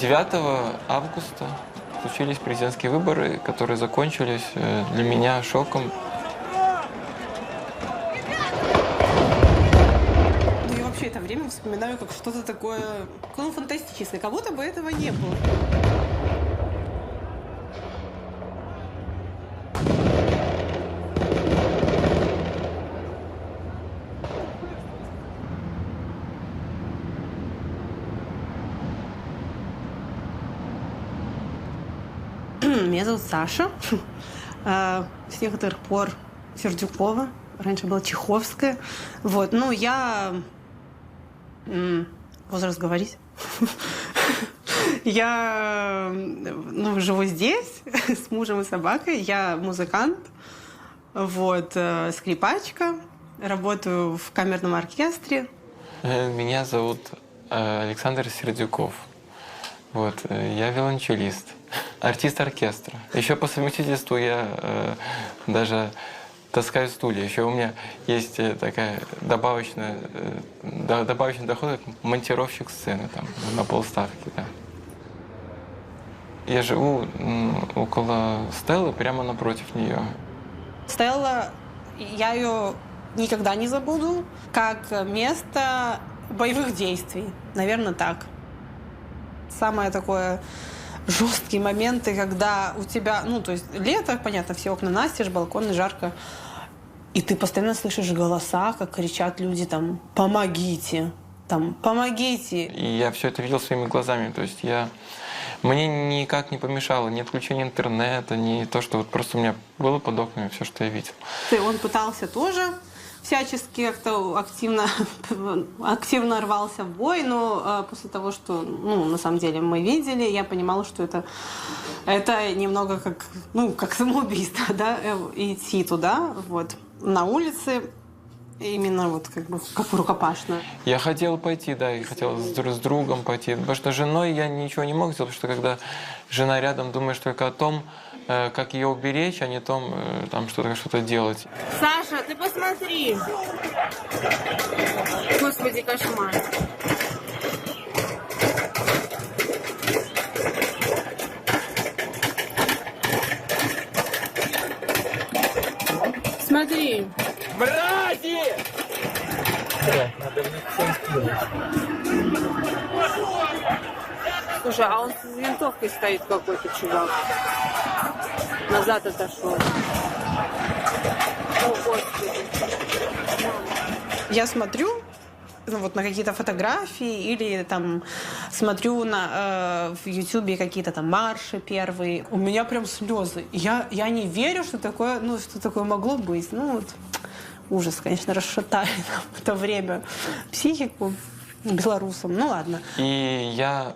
9 августа случились президентские выборы, которые закончились для меня шоком. Ну, я вообще это время вспоминаю как что-то такое, ну, фантастическое, как будто бы этого не было. Меня зовут Саша. С некоторых пор Сердюкова. Раньше была Чеховская. Вот. Ну, я... Возраст говорить. Я живу здесь с мужем и собакой. Я музыкант. Вот. Скрипачка. Работаю в камерном оркестре. Меня зовут Александр Сердюков. Вот. Я виолончелист. Артист оркестра. Еще по совместительству я даже таскаю стулья. Еще у меня есть такая добавочный доход, как монтировщик сцены там, на полставки. Да. Я живу около Стеллы, прямо напротив нее. Стелла, я ее никогда не забуду, как место боевых действий. Наверное, так. Самое такое... жесткие моменты, когда у тебя, ну, то есть лето, понятно, все окна настежь, балконы, жарко, и ты постоянно слышишь голоса, как кричат люди там «помогите», там «помогите». И я все это видел своими глазами, то есть мне никак не помешало ни отключение интернета, ни то, что вот просто у меня было под окнами все, что я видел. Он пытался тоже всячески как-то активно рвался в бой, но после того, что, на самом деле мы видели, я понимала, что это немного как самоубийство, да, идти туда, вот, на улице, именно вот как рукопашно. Я хотел пойти, да, и хотел с другом пойти, потому что с женой я ничего не мог сделать, потому что когда жена рядом, думаешь только о том, как ее уберечь, а не о том, там что-то делать. Саша, ты посмотри! Господи, кошмар! Смотри! Мрази! Надо в них всем скинуть. Слушай, а он с винтовкой стоит какой-то чувак. Назад отошел. О, Господи. Я смотрю на какие-то фотографии или там смотрю в Ютубе какие-то там марши первые. У меня прям слезы. Я не верю, что такое могло быть. Ужас, конечно, расшатали в то время психику белорусам. Ну ладно. И я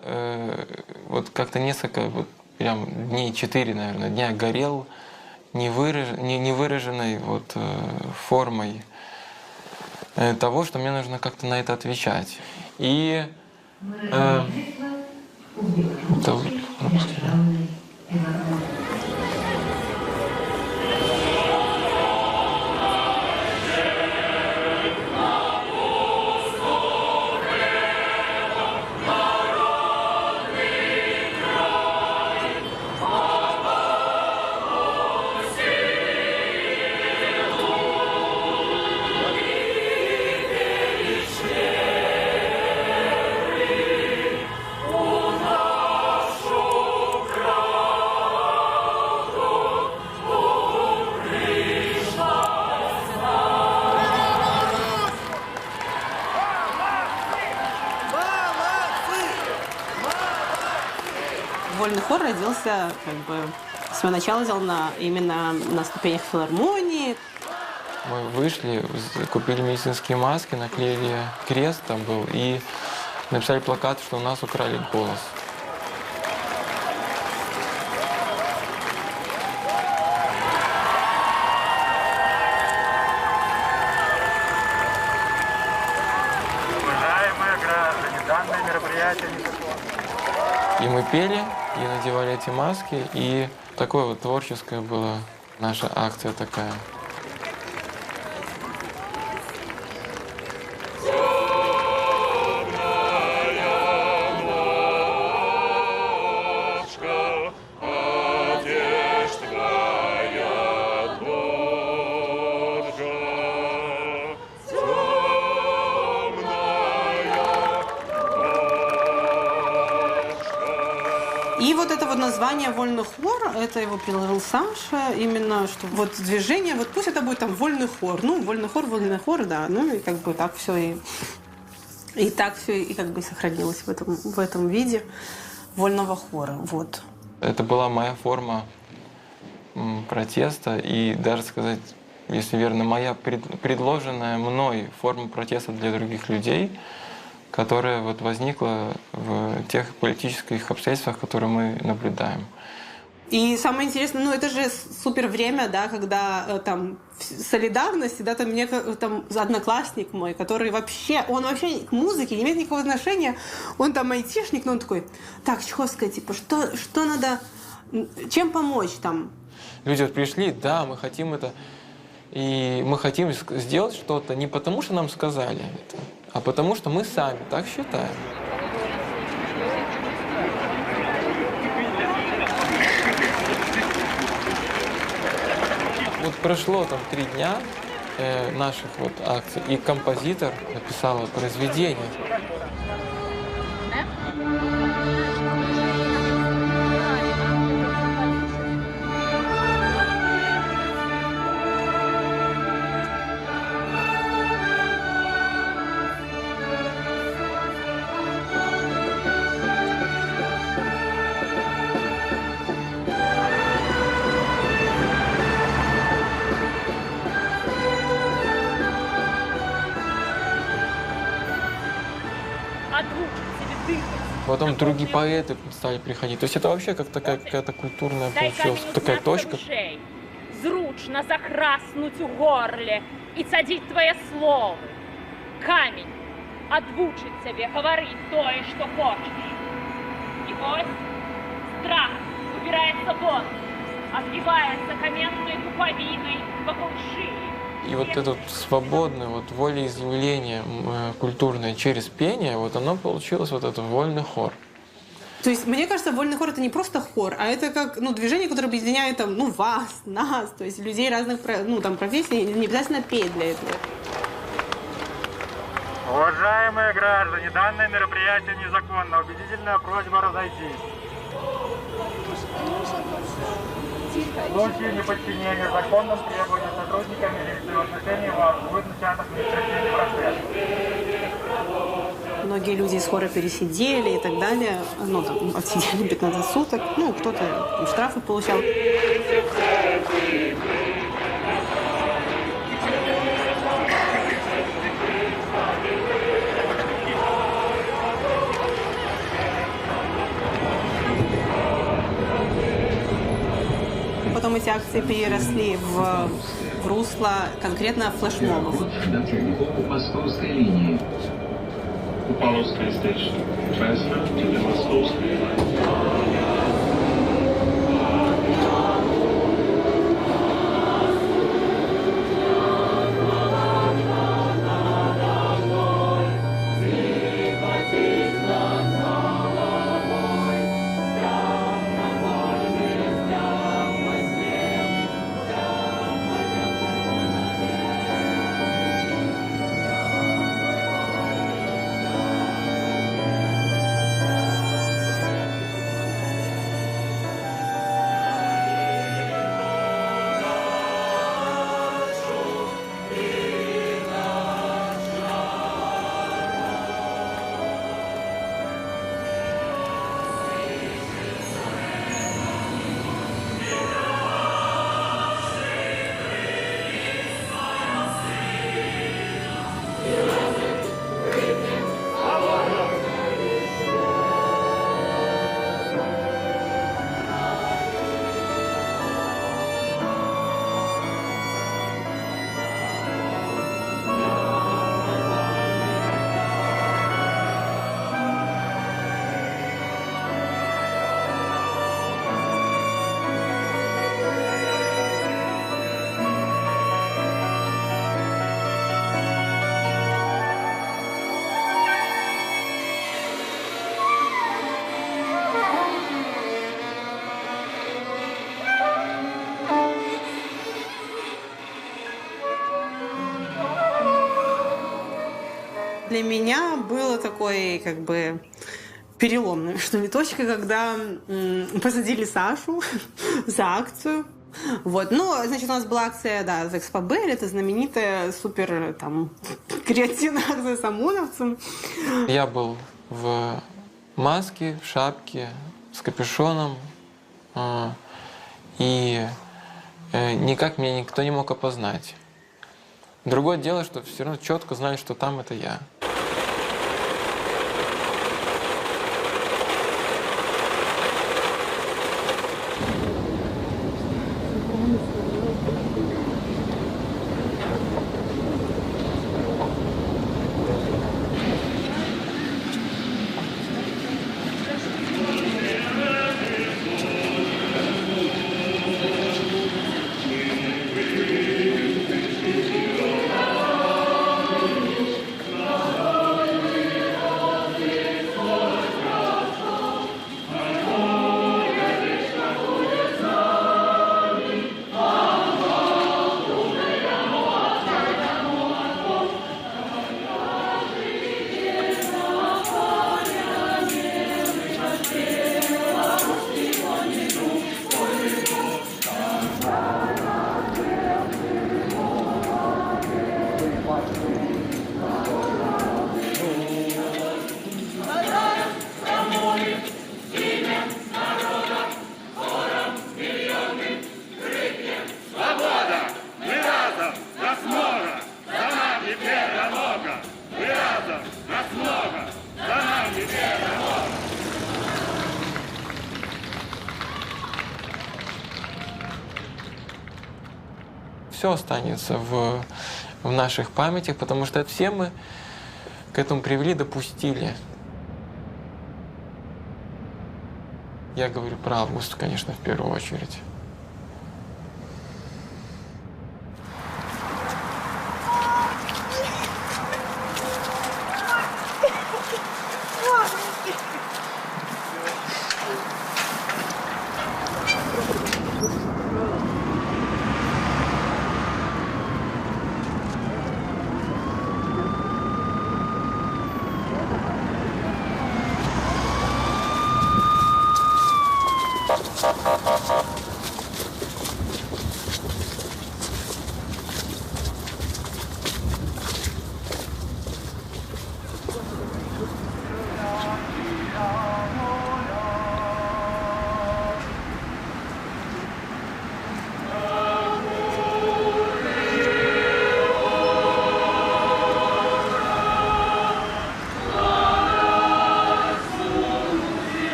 вот как-то несколько, прям дней 4, наверное, дня горел невыраженной формой того, что мне нужно как-то на это отвечать. И вольный хор родился с своего начала именно на ступенях филармонии. Мы вышли, купили медицинские маски, наклеили крест там был и написали плакат, что у нас украли голос. Уважаемые граждане, данное мероприятие незаконно. И мы пели, и надевали эти маски, и такое вот творческое была наша акция такая. И вот это вот название «Вольный хор», это его предложил Саша, именно, что вот движение, вот пусть это будет там «Вольный хор». Ну, вольный хор, да. Ну, и как бы так все и так все и как бы сохранилось в этом виде вольного хора. Вот. Это была моя форма протеста и даже сказать, если верно, моя предложенная мной форма протеста для других людей, которая вот возникла в тех политических обстоятельствах, которые мы наблюдаем. И самое интересное, ну это же супер время, да, когда там солидарность, да, там мне там одноклассник мой, который он вообще к музыке не имеет никакого отношения, он там айтишник, но он такой, так, Чховская, типа, что надо, чем помочь там? Люди вот пришли, да, мы хотим это, и мы хотим сделать что-то не потому, что нам сказали это, а потому, что мы сами так считаем. Вот прошло там 3 дня наших вот акций, и композитор написал произведение. Потом другие поэты стали приходить. То есть это вообще как такая какая-то культурная получилась, такая точка. Зручно захраснуть у горле и цадить твоє слово. Камінь отвучить себе говорить то, что хочешь. И ось страх убирается вон, обвивается каменной пуповиной вокруг шеи. И вот это свободное вот волеизъявление культурное через пение, вот оно получилось вот этот вольный хор. То есть, мне кажется, вольный хор — это не просто хор, а это как движение, которое объединяет там, вас, нас, то есть людей разных профессий, не обязательно петь для этого. Уважаемые граждане, данное мероприятие незаконно. Убедительная просьба разойтись. В случае неподчинения законным требованиям сотрудника милиции в отношении вас будет начат административный процесс. Многие люди из хора пересидели и так далее. Отсидели 15 суток. Кто-то штрафы получал. Потом эти акции переросли в русло конкретно флешмобов. По московской линии. Павловская station. Transfer to the Moskovsky line. Для меня было такой, переломная, что ли, точка, когда посадили Сашу за акцию. Вот. Ну, значит, у нас была акция, да, в Экспобель, это знаменитая супер там креативная акция с ОМОНовцем. Я был в маске, в шапке, с капюшоном, и никак меня никто не мог опознать. Другое дело, что все равно четко знали, что там это я. Все останется в наших памятях, потому что это все мы к этому привели, допустили. Я говорю про Август, конечно, в первую очередь.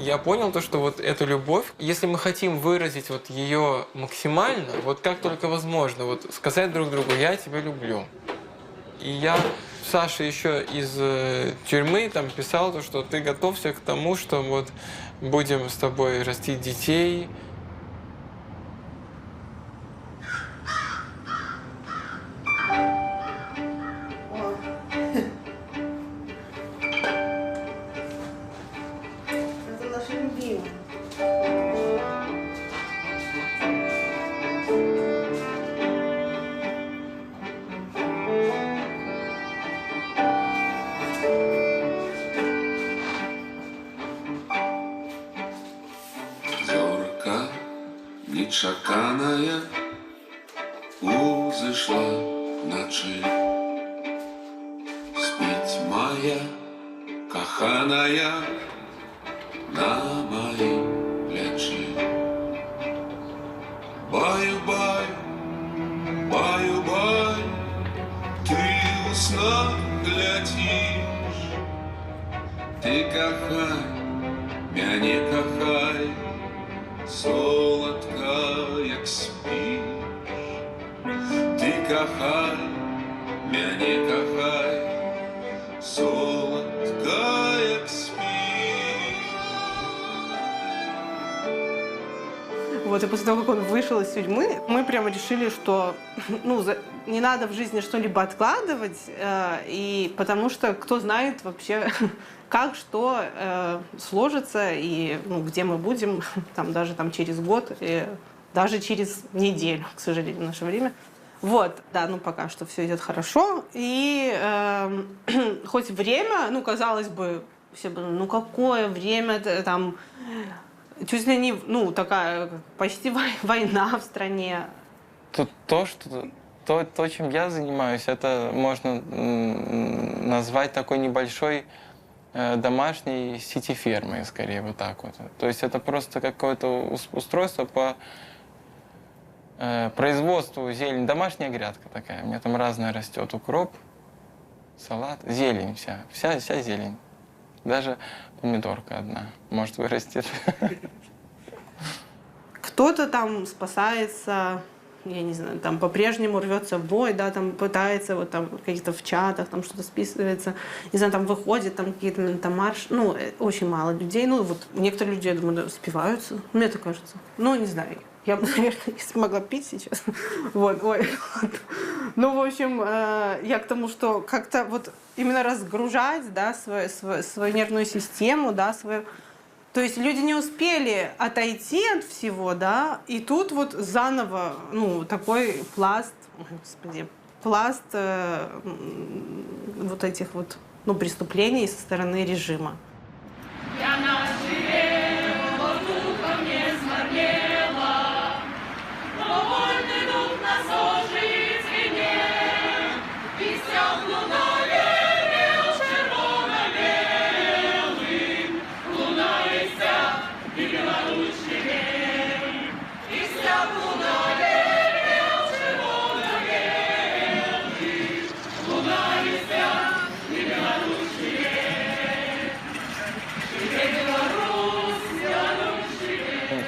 Я понял то, что вот эту любовь, если мы хотим выразить вот ее максимально, вот как только возможно, вот сказать друг другу: я тебя люблю. И я Саше еще из тюрьмы там писал, то, что ты готовься к тому, что вот будем с тобой растить детей. Это наши любимые. Зорка нечаканая узышла вночі. Спить моя коханая на моїм плечі. Баю-баю, баю-баю, ти у снах глядиш. Ти кохай, мяне кохай, солодка, як спиш. Ти кохай, мяне кохай, солодка, як спиш. Вот, и после того, как он вышел из тюрьмы, мы прямо решили, что ну, не надо в жизни что-либо откладывать, и потому что кто знает вообще, как что сложится, и ну, где мы будем, там, даже там, через год, и даже через неделю, к сожалению, в наше время. Вот, да, ну пока что все идет хорошо. И хоть время, ну, казалось бы, все бы, ну какое время там, чуть ли не, ну, такая почти война в стране. Тут то, чем я занимаюсь, это можно назвать такой небольшой домашней сити-фермой, скорее, вот так вот. То есть это просто какое-то устройство по производству зелени. Домашняя грядка такая. У меня там разное растет. Укроп, салат, зелень вся зелень. Даже помидорка одна может вырасти. Кто-то там спасается, я не знаю, там по-прежнему рвется в бой, да, там пытается вот там какие-то в чатах, там что-то списывается, не знаю, там выходит, там какие-то там марш, ну, очень мало людей, ну, вот некоторые люди, я думаю, да, спиваются, мне так кажется, ну, не знаю, я бы, наверное, если могла пить сейчас, вот, ой, ну, в общем, я к тому, что как-то вот именно разгружать, да, свою нервную систему, да, свою. То есть люди не успели отойти от всего, да, и тут вот заново, ну, такой пласт, господи, пласт вот этих вот, ну, преступлений со стороны режима.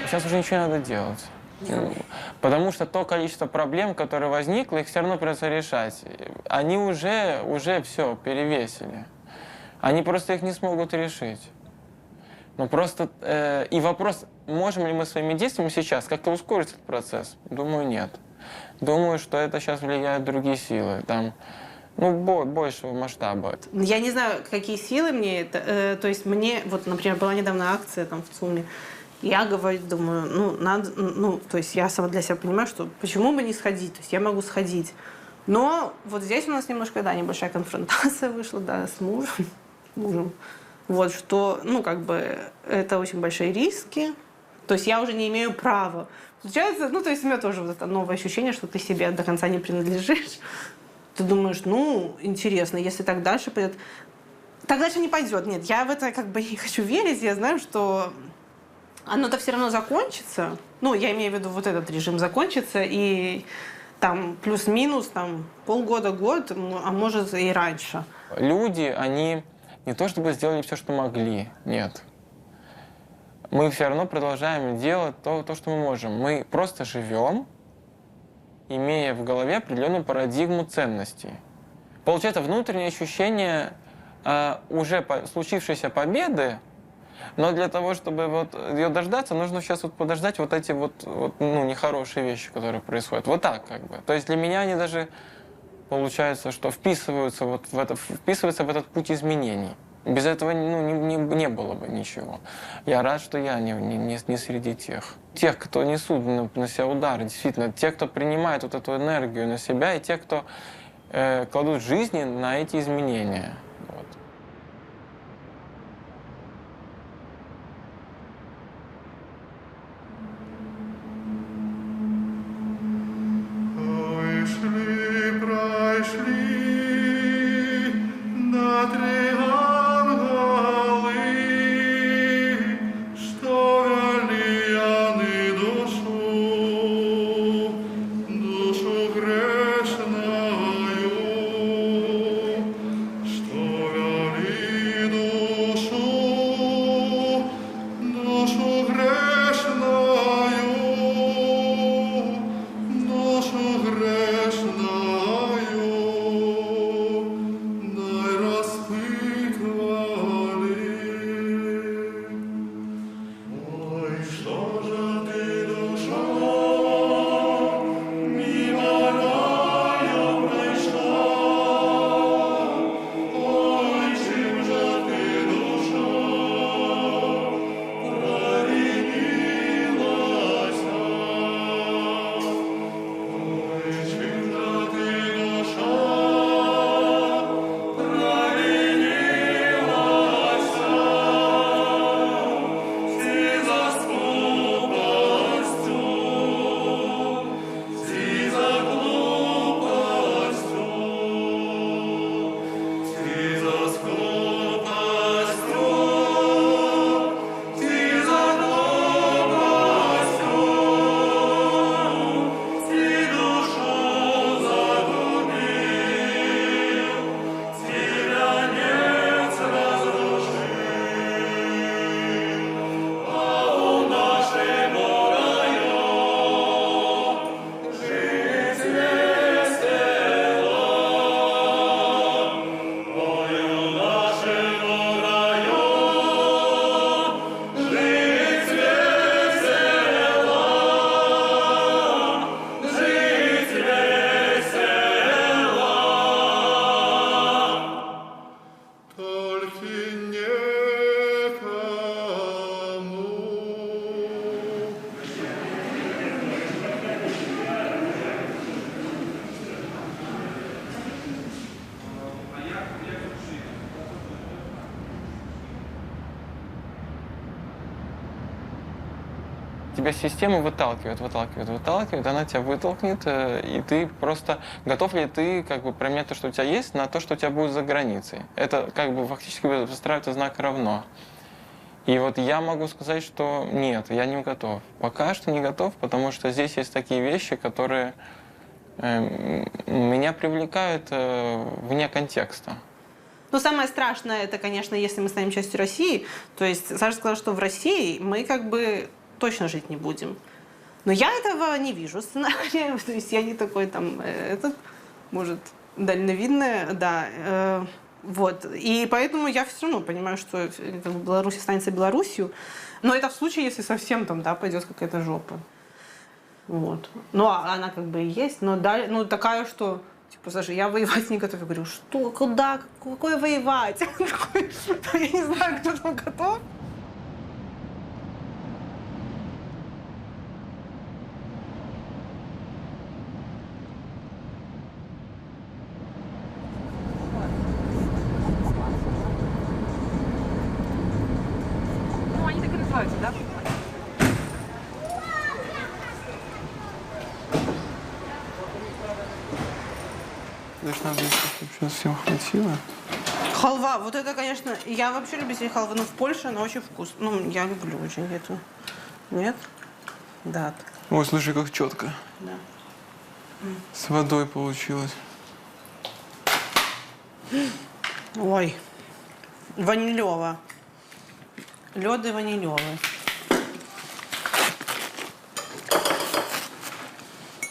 Сейчас уже ничего не надо делать. Потому что то количество проблем, которые возникло, их все равно придется решать. Они уже все перевесили. Они просто их не смогут решить. Но просто и вопрос, можем ли мы своими действиями сейчас как-то ускорить этот процесс? Думаю, нет. Думаю, что это сейчас влияют другие силы. Там, ну, большего масштаба. Я не знаю, какие силы мне это... то есть мне, вот, например, была недавно акция там в ЦУМе. Я говорю, думаю, ну, надо... Ну, то есть я сама для себя понимаю, что почему бы не сходить? То есть я могу сходить. Но вот здесь у нас немножко, да, небольшая конфронтация вышла, да, с мужем. Вот, что, ну, как бы, это очень большие риски. То есть я уже не имею права. Получается, ну, то есть у меня тоже вот это новое ощущение, что ты себе до конца не принадлежишь. Ты думаешь, ну, интересно, если так дальше пойдет... Так дальше не пойдет. Нет, я в это как бы не хочу верить. Я знаю, что оно-то все равно закончится. Ну, я имею в виду, вот этот режим закончится, и там плюс-минус, там, полгода-год, а может и раньше. Люди, они не то чтобы сделали все, что могли, нет. Мы все равно продолжаем делать то, что мы можем. Мы просто живем, имея в голове определенную парадигму ценностей. Получается, внутреннее ощущение уже случившейся победы, но для того, чтобы вот ее дождаться, нужно сейчас вот подождать вот эти ну, нехорошие вещи, которые происходят. Вот так как бы. То есть для меня они даже, получается, что вписываются в этот путь изменений. Без этого не было бы ничего. Я рад, что я не среди тех, кто несут на себя удары, действительно, те, кто принимает вот эту энергию на себя, и те, кто кладут жизни на эти изменения. Вот. Тебя система выталкивает, она тебя вытолкнет, и ты просто готов ли ты как бы променять то, что у тебя есть, на то, что у тебя будет за границей. Это как бы фактически выстраивается знак равно. И вот я могу сказать, что нет, я не готов. Пока что не готов, потому что здесь есть такие вещи, которые меня привлекают вне контекста. Ну, самое страшное, это, конечно, если мы станем частью России. То есть Саша сказал, что в России мы как бы точно жить не будем. Но я этого не вижу сценария. То есть я не такой там, может, дальновидная, да. Вот. И поэтому я все равно понимаю, что Беларусь останется Беларусью. Но это в случае, если совсем там, да, пойдет какая-то жопа. Вот. Ну, она как бы и есть, но да, ну, такая, что типа, Саша, я воевать не готов. Я говорю, что, куда, какое воевать? Я не знаю, кто там готов. Ну, они так и называются, да? Значит, надо, чтобы сейчас всем хватило. Халва, вот это, конечно, я вообще любитель халвы, но в Польше она очень вкусная. Ну, я люблю очень эту. Нет? Да. Ой, слушай, как четко. Да. С водой получилось. Ой, ванилево. Лёды ванилевые.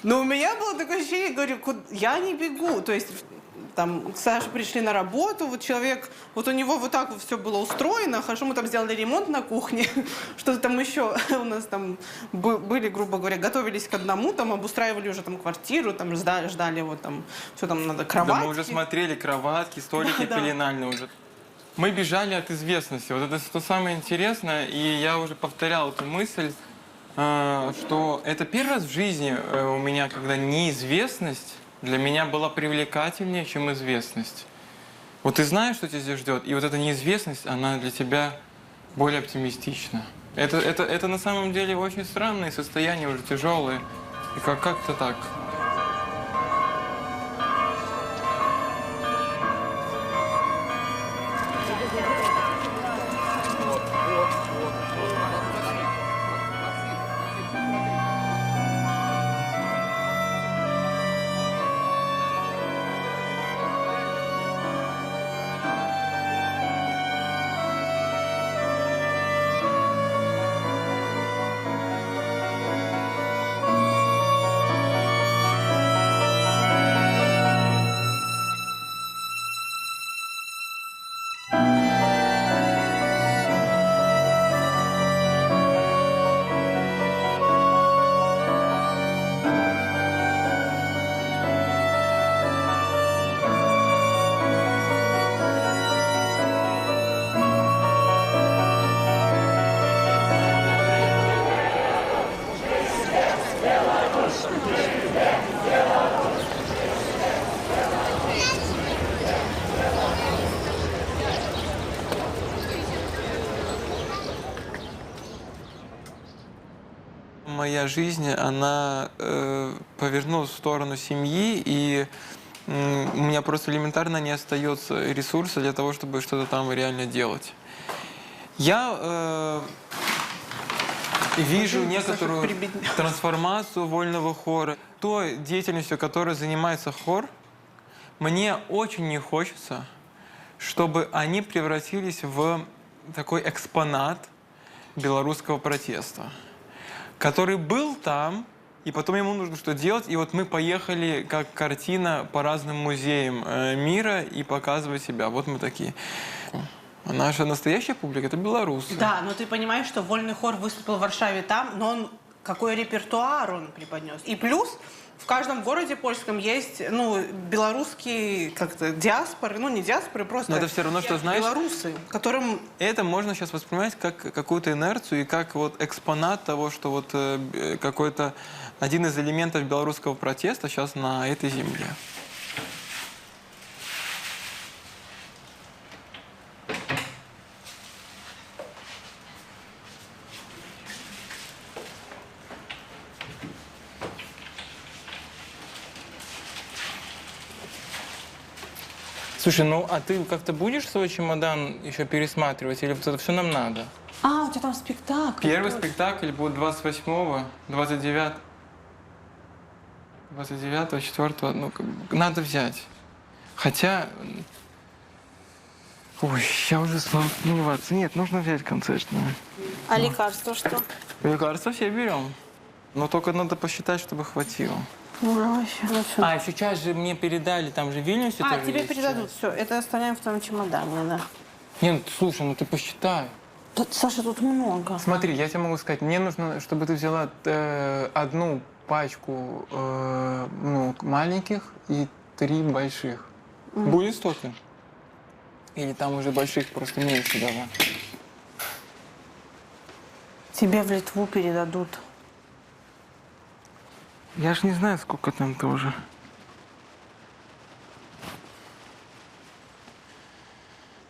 Но у меня было такое ощущение, говорю, я не бегу. То есть там к Саше пришли на работу, вот человек, вот у него вот так вот все было устроено, хорошо, мы там сделали ремонт на кухне, что-то там еще у нас там были, грубо говоря, готовились к одному, там обустраивали уже там квартиру, там ждали вот там, все там надо, кроватки. Да, мы уже смотрели кроватки, столики пеленальные уже. Мы бежали от известности. Вот это что самое интересное, и я уже повторял эту мысль, что это первый раз в жизни у меня, когда неизвестность для меня была привлекательнее, чем известность. Вот ты знаешь, что тебя здесь ждет, и вот эта неизвестность, она для тебя более оптимистична. Это на самом деле очень странные состояния, уже тяжелые. И как-то так. Моя жизнь, она повернулась в сторону семьи, и у меня просто элементарно не остается ресурса для того, чтобы что-то там реально делать. Я вижу некоторую трансформацию вольного хора. Той деятельностью, которой занимается хор, мне очень не хочется, чтобы они превратились в такой экспонат белорусского протеста, который был там, и потом ему нужно что делать. И вот мы поехали как картина по разным музеям мира и показывать себя. Вот мы такие. А наша настоящая публика — это белорусы. Да, но ты понимаешь, что вольный хор выступил в Варшаве там, но он какой репертуар он преподнес. И плюс в каждом городе польском есть, ну, белорусские как-то диаспоры, ну, не диаспоры, просто но это все равно, что, знаешь, белорусы, которым... Это можно сейчас воспринимать как какую-то инерцию и как вот экспонат того, что вот какой-то один из элементов белорусского протеста сейчас на этой земле. Слушай, ну а ты как-то будешь свой чемодан еще пересматривать, или вот это все нам надо? А, у тебя там спектакль. Первый спектакль будет 28-го, 29-го, 4-го, ну, надо взять. Хотя, ой, я уже сомневаться. Нет, нужно взять концертную. А лекарства что? Лекарства все берем, но только надо посчитать, чтобы хватило. А, еще часть же мне передали, там же в Вильнюсе тоже тебе есть передадут часть. все. Это оставляем в твоем чемодане, да. Нет, слушай, ну ты посчитай. Тут, Саша, тут много. Смотри, я тебе могу сказать, мне нужно, чтобы ты взяла одну пачку ну, маленьких и 3 больших. Будет столько? Или там уже больших просто меньше давай? Тебе в Литву передадут. Я ж не знаю, сколько там тоже.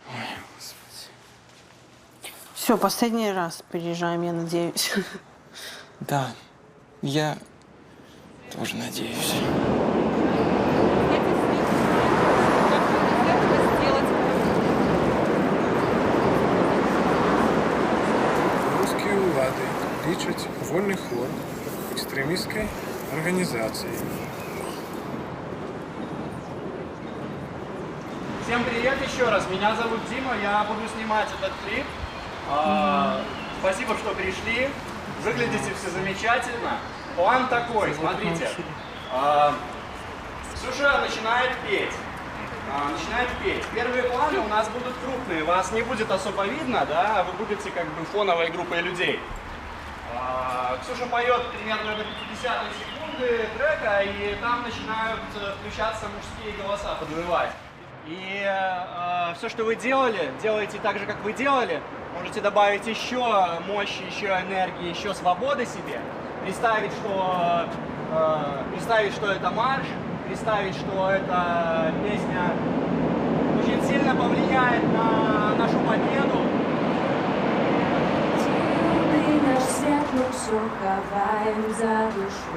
Ой, Господи. Все, последний раз переезжаем, я надеюсь. Да, я тоже надеюсь. Русские улады лічаць вольны хор экстремистской организацией. Всем привет еще раз. Меня зовут Дима, я буду снимать этот клип. Спасибо, что пришли. Выглядите все замечательно. План такой, смотрите. Ксюша начинает петь. Первые планы у нас будут крупные, вас не будет особо видно, да, вы будете как бы фоновой группой людей. Ксюша поет примерно до 50-й секунды трека, и там начинают включаться мужские голоса, подвывать. И все, что вы делали, делаете так же, как вы делали. Можете добавить еще мощи, еще энергии, еще свободы себе. Представить, что это марш, представить, что эта песня очень сильно повлияет на нашу победу. Наш свет мы все ховаем за душу.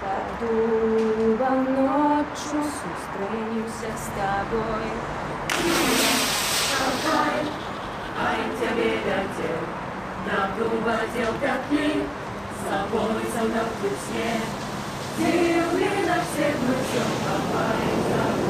Под дубом ночью встретимся с тобой. Ховай, тебе дадим, на дуба дел как мы, с собой солдатку все. Земли на всех мы все ховаем за душу.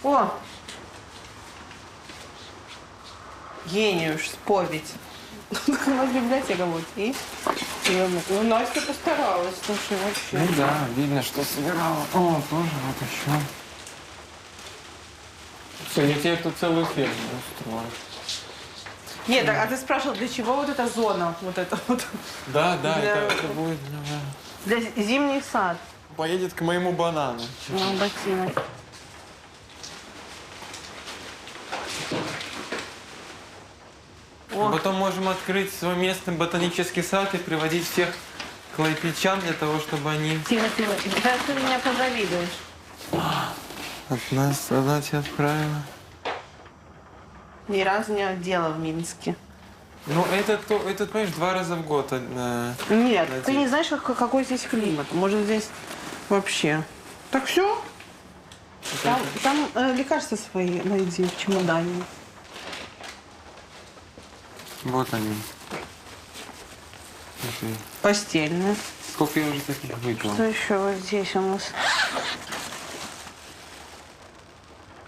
О! Гениуш, споведь. У нас библиотека будет. И? Ну, Настя постаралась, слушай, вообще. Ну да, видно, что собирала. О, тоже вот еще. Все, я тебе тут целую ферму устрою. Нет, а ты спрашивал, для чего вот эта зона? Вот это вот. Да, это будет Для зимний сад. поедет к моему банану. Ну, ботинок. А потом можем открыть свой местный ботанический сад и приводить всех клайпедчан для того, чтобы они... Тихо. Сейчас ты меня позавидуешь. От нас одна тебя отправила. Ни разу не отдела в Минске. Ну, этот, понимаешь, 2 раза в год. Нет, ты не знаешь, какой здесь климат. Может, здесь вообще. Так все? Там лекарства свои найди в чемодане. Вот они. Смотри. Постельная. Сколько я уже таких выпил? Что еще вот здесь у нас?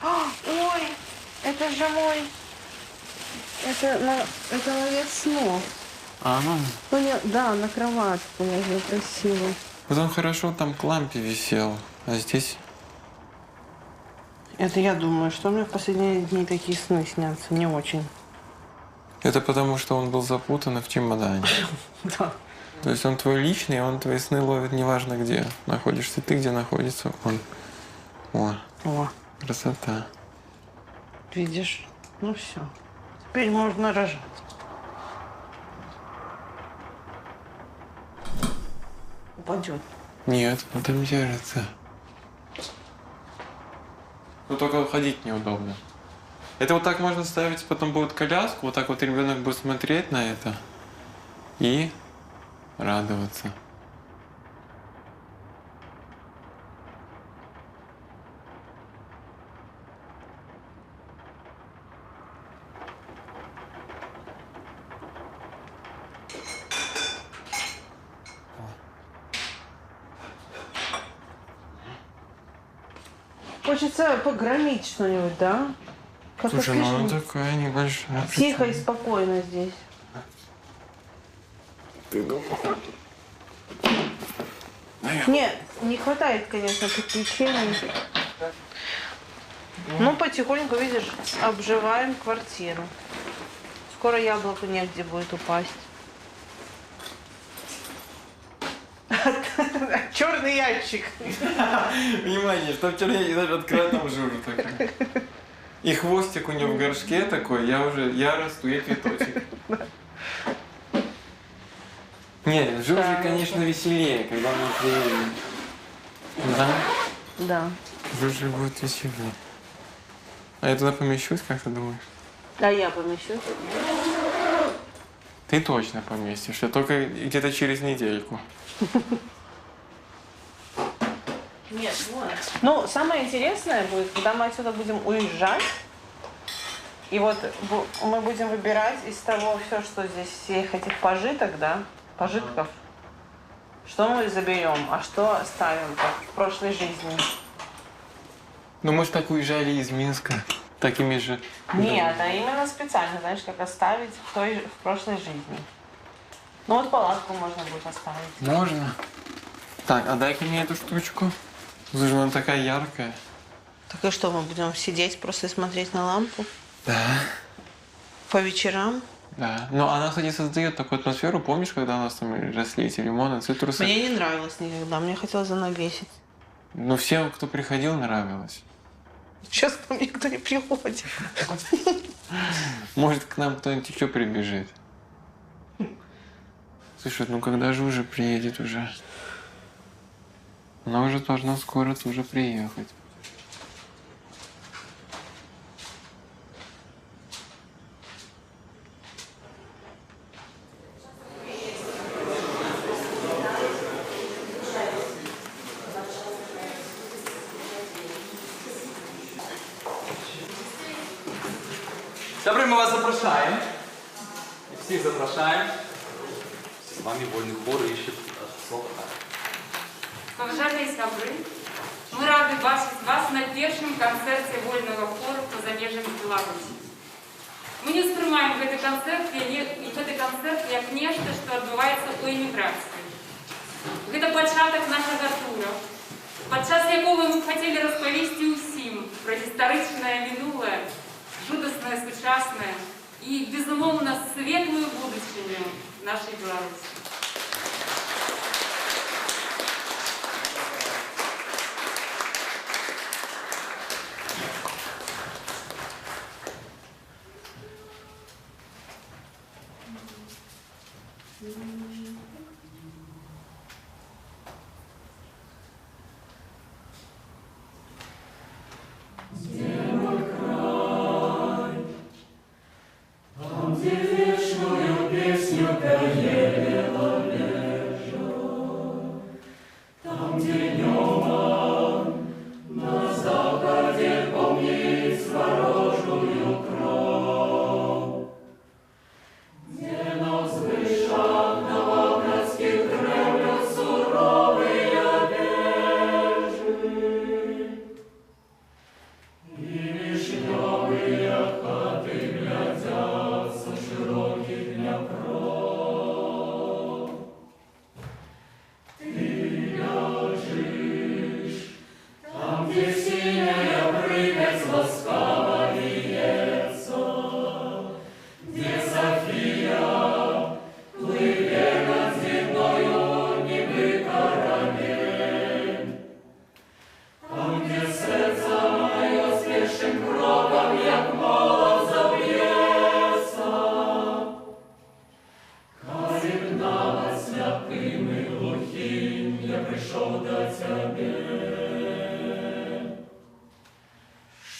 Ой, это же мой. Это на весну. А, ну. Да, на кроватку я ее просила. Вот он хорошо там к лампе висел, а здесь... Это я думаю, что мне в последние дни такие сны снятся. Не очень. Это потому, что он был запутан в чемодане. Да. То есть он твой личный, он твои сны ловит неважно где. Находишься ты, где находится он. О, красота. видишь? Ну все. Теперь можно рожать. Упадет. Нет, он там держится. Но только ходить неудобно. Это вот так можно ставить, потом будет коляску, вот так вот ребенок будет смотреть на это и радоваться. Хочется погромить что-нибудь, да? Как Слушай, ну она такая небольшая. Тихо и спокойно здесь. Ты думал? Нет, не хватает, конечно, приключений. Ну, потихоньку, видишь, обживаем квартиру. Скоро яблоку негде будет упасть. Черный ящик. Внимание, что вчера я даже открыл там Жужу такой. И хвостик у нее в горшке такой, я расту, я цветочек. Не, Жужи, конечно, веселее, когда мы приедем. Да? Да. Уже будет веселее. А я туда помещусь, как ты думаешь? А я помещусь? Ты точно поместишься, только где-то через недельку. Нет, вот. Ну, самое интересное будет, когда мы отсюда будем уезжать, и вот мы будем выбирать из того все, что здесь, всех этих пожиток, да, пожитков, что мы заберем, а что оставим, как в прошлой жизни. Ну, мы же так уезжали из Минска, такими же... Нет, а именно специально, знаешь, как оставить в прошлой жизни. Ну вот палатку можно будет оставить. Можно. Так, а дай-ка мне эту штучку. Слушай, она такая яркая. Так и что, мы будем сидеть просто и смотреть на лампу? Да. По вечерам? Да. Но она, кстати, создает такую атмосферу. Помнишь, когда у нас там росли эти лимоны, цитрусы? Мне не нравилось никогда, мне хотелось она весить. Ну, всем, кто приходил, нравилось. Сейчас ко мне никто не приходит. Может, к нам кто-нибудь еще прибежит. Слушай, ну когда же уже приедет уже? Она уже должна скоро тоже приехать. Добре, ми вас запрошаємо. Всіх запрошаємо. З вами вольний хор і ще слово так. Поважаемые сябры, мы рады вас на первом концерте вольного хора по замежам Беларуси. Мы не сприймаємо гэты концерт як нешта, што адбываецца ў эміграцыі. Гэта пачатак нашага тура, падчас якога мы хацелі распавесці ўсім пра гістарычнае мінулае, жудаснае сучаснае і, безумоўна, светлую будучыню нашай Беларусі.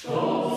Что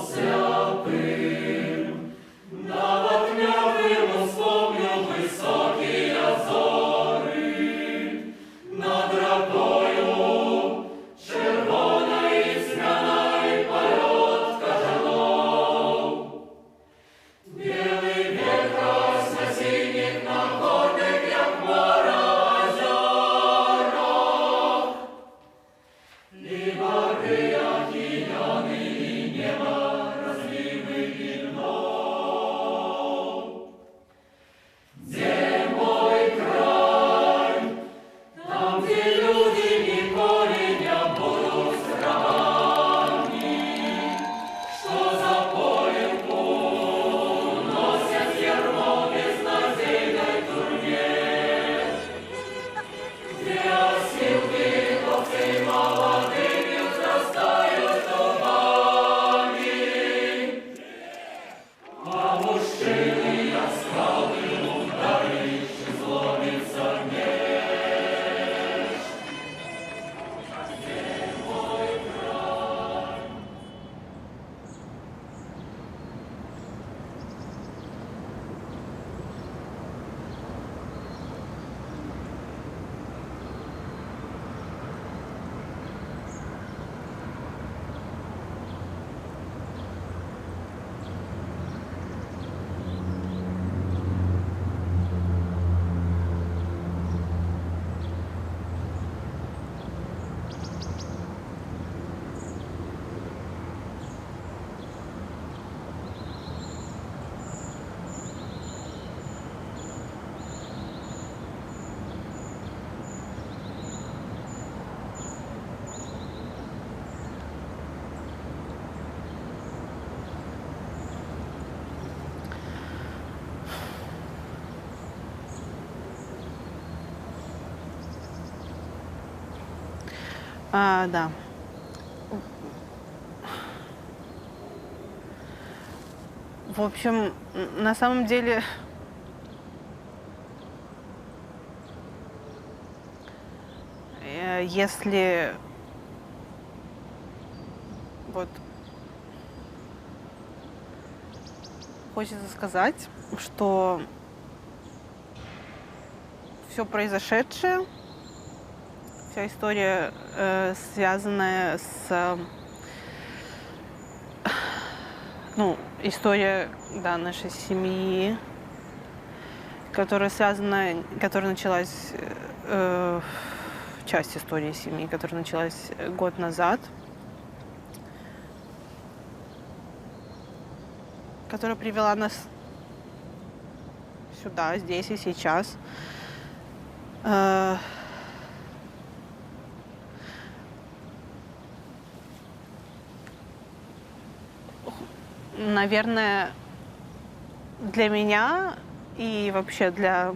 Да. В общем, на самом деле, если вот хочется сказать, что все произошедшее, вся история, связанная с, история, да, нашей семьи, которая началась, часть истории семьи, которая началась год назад, которая привела нас сюда, здесь и сейчас. Наверное, для меня и вообще для,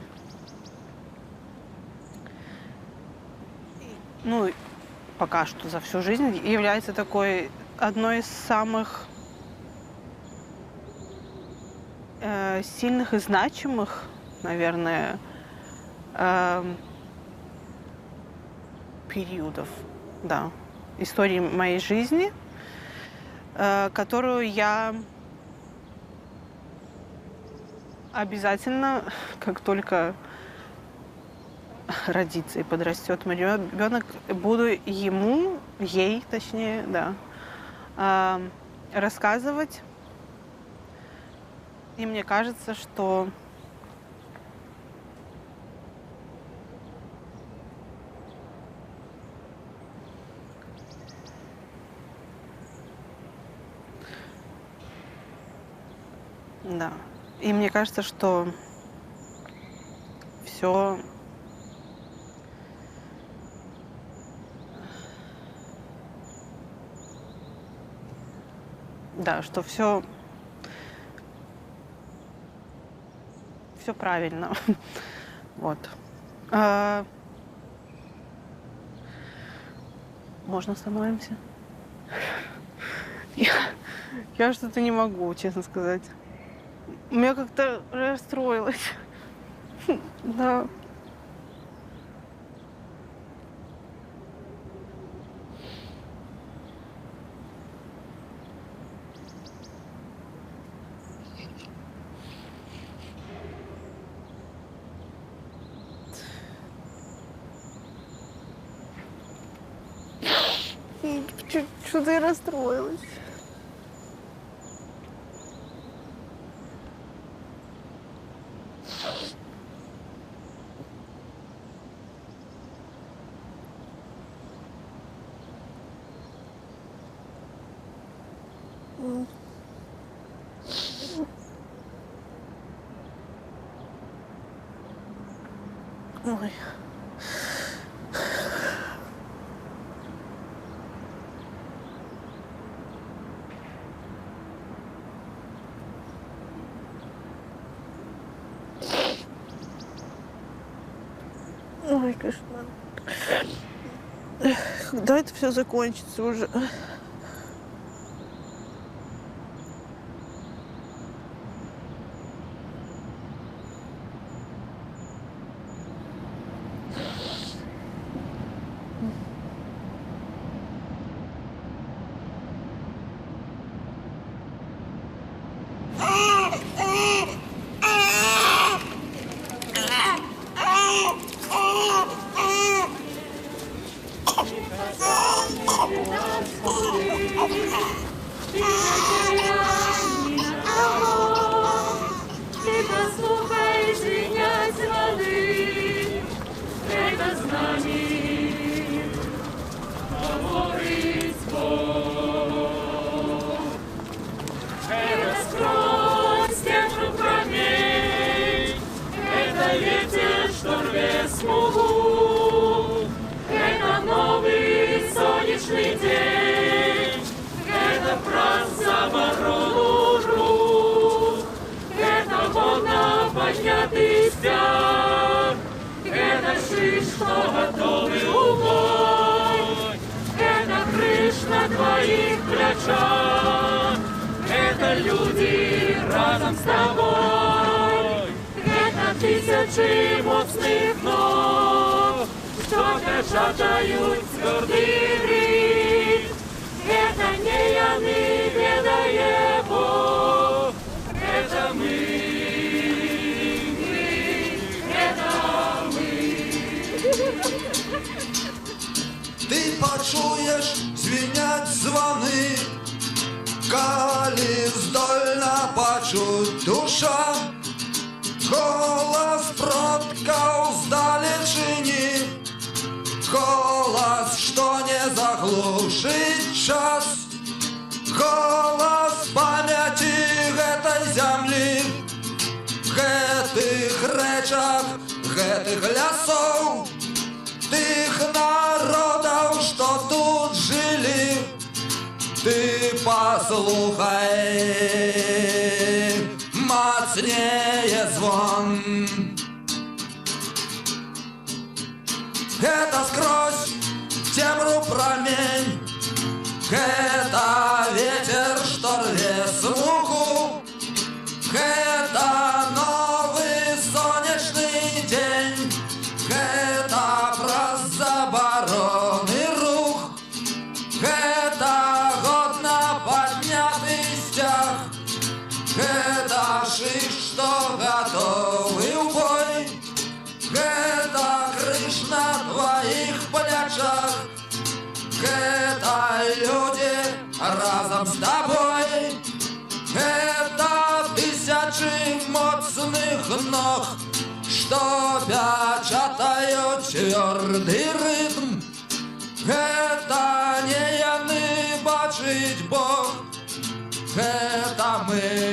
пока что за всю жизнь является такой одной из самых сильных и значимых, наверное, периодов, да, истории моей жизни, которую я обязательно, как только родится и подрастет мой ребенок, буду ей, точнее, да, рассказывать. И мне кажется, что да. И мне кажется, что все что все правильно. Вот. Можно остановимся? Я что-то не могу, честно сказать. Я как-то расстроилась. Да. Что-то я расстроилась. Ой. Ой, кошмар. Когда это все закончится уже? разом з тобою. Гэта тисячі моцних ног, що печатають твердий рід. Гэта не яны ведае Бог, гэта мы, гэта мы. Ты почуешь звенять звоны, калі здольна пачуць душа, голас продкаў здалечыні, голас, што не заглушыць час, голас памяці гэтай зямлі, гэтых рэчак, гэтых лясоў, тых народаў, што тут жылі. Ты паслухай, мацнее звон. Гэта скрозь цемру прамень, гэта ветер, што рве смугу, гэта новы сонечны дзень, гэта праз забароны рух, гэта годна падняты сцяг, гэта шык, што гатовы ў бой, гэта крыж на тваіх плячах, гэта людзі разам з табой, гэта тысячы моцных ног, што пячатаюць цвёрды рытм. Гэта не яны бачыць Бог, гэта мы.